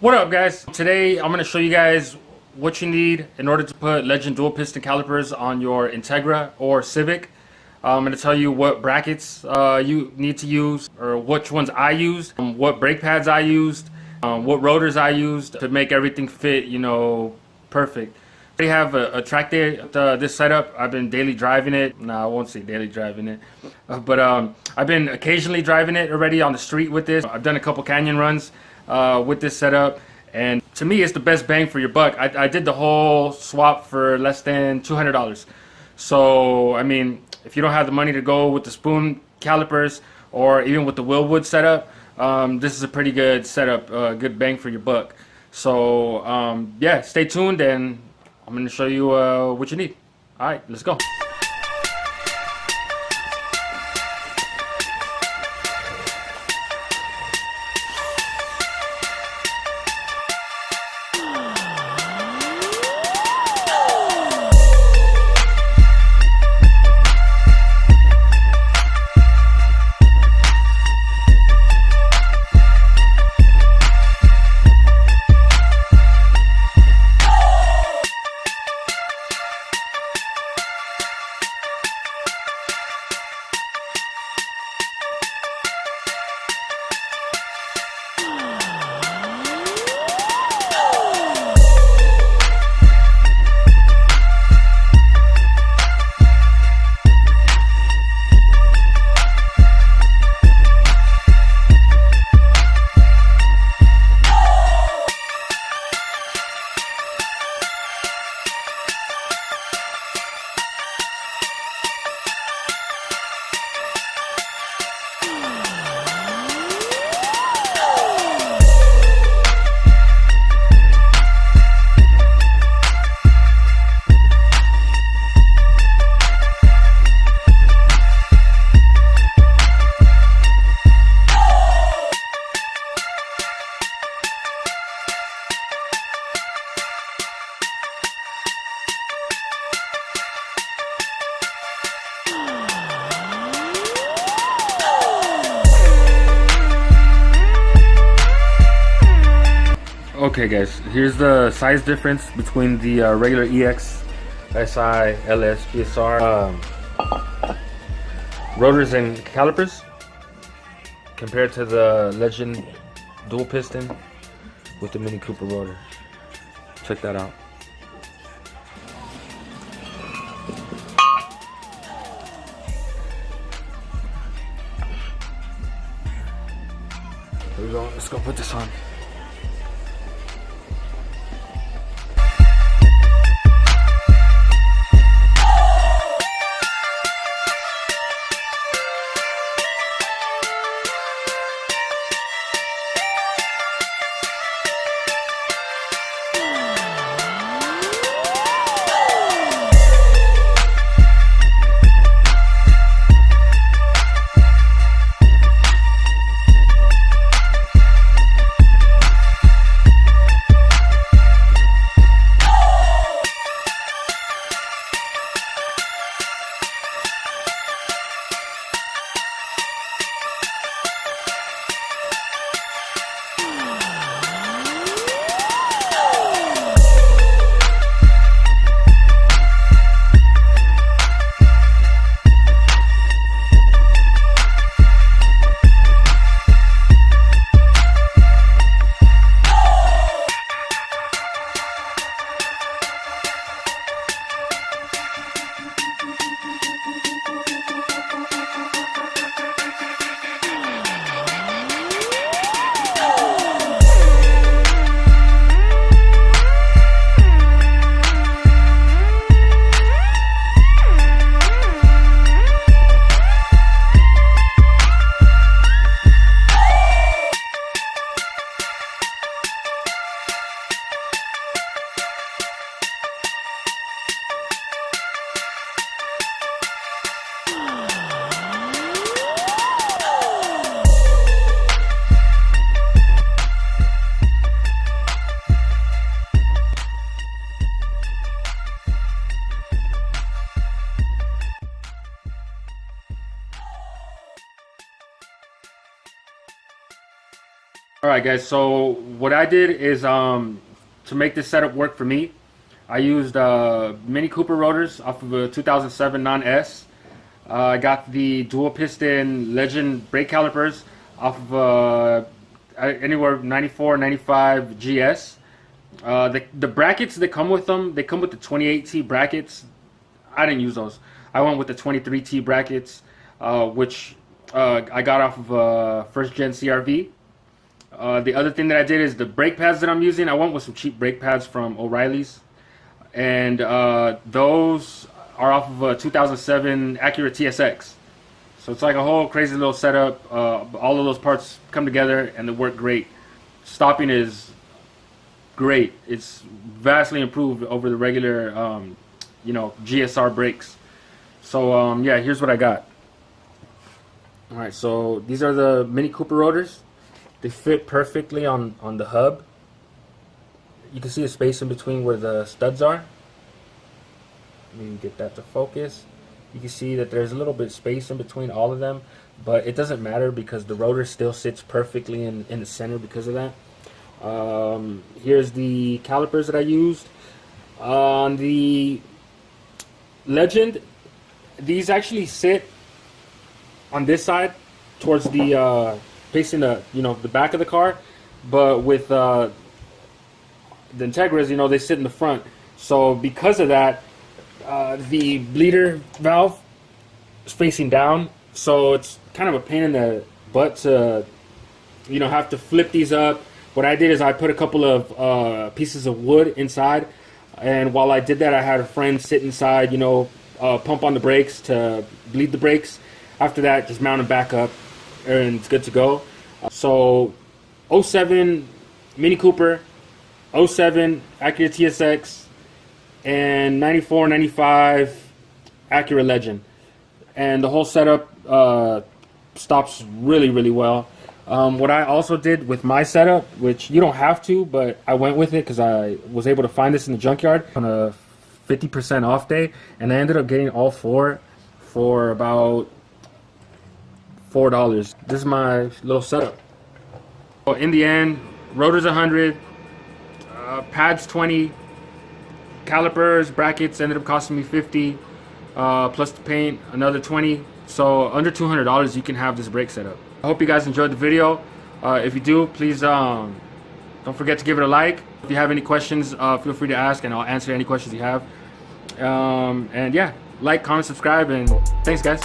What up, guys? Today I'm going to show you guys what you need in order to put Legend dual piston calipers on your Integra or Civic. I'm going to tell you what brackets you need to use, or which ones I used, what brake pads I used, what rotors I used to make everything fit, perfect. We have a track day this setup. I've been daily driving it. No, I won't say daily driving it, but I've been occasionally driving it already on the street with this. I've done a couple canyon runs with this setup, and to me it's the best bang for your buck. I did the whole swap for less than $200. So I mean, if you don't have the money to go with the spoon calipers or even with the Willwood setup, this is a pretty good setup, good bang for your buck. So yeah, stay tuned and I'm going to show you what you need. All right, let's go. Okay guys, here's the size difference between the regular EX, SI, LS, GSR rotors and calipers compared to the Legend dual piston with the Mini Cooper rotor. Check that out. Here we go, let's go put this on. All right, guys. So what I did is to make this setup work for me, I used Mini Cooper rotors off of a 2007 non-S. I got the dual piston Legend brake calipers off of anywhere 94, 95 GS. The brackets that come with them, they come with the 28T brackets. I didn't use those. I went with the 23T brackets, which I got off of first gen CRV. The other thing that I did is the brake pads that I'm using, I went with some cheap brake pads from O'Reilly's. And those are off of a 2007 Acura TSX. So it's like a whole crazy little setup. All of those parts come together and they work great. Stopping is great. It's vastly improved over the regular, GSR brakes. So yeah, here's what I got. All right, so these are the Mini Cooper rotors. They fit perfectly on the hub. You can see a space in between where the studs are. Let me get that to focus. You can see that there's a little bit of space in between all of them, but it doesn't matter because the rotor still sits perfectly in the center because of that. Here's the calipers that I used. On the Legend, these actually sit on this side towards the facing the back of the car, but with the Integras, they sit in the front. So because of that, the bleeder valve is facing down, so it's kind of a pain in the butt to have to flip these up. What I did is I put a couple of pieces of wood inside, and while I did that, I had a friend sit inside, pump on the brakes to bleed the brakes. After that, just mount them back up and it's good to go. So 07 Mini Cooper, 07 Acura TSX, and 94, 95 Acura Legend. And the whole setup stops really, really well. What I also did with my setup, which you don't have to, but I went with it because I was able to find this in the junkyard on a 50% off day, and I ended up getting all four for about $4. This is my little setup. Well, in the end, rotors 100, pads 20, calipers, brackets ended up costing me 50, plus the paint another 20. So under $200 you can have this brake setup. I hope you guys enjoyed the video. If you do, please don't forget to give it a like. If you have any questions, feel free to ask and I'll answer any questions you have. And yeah, like, comment, subscribe, and thanks guys.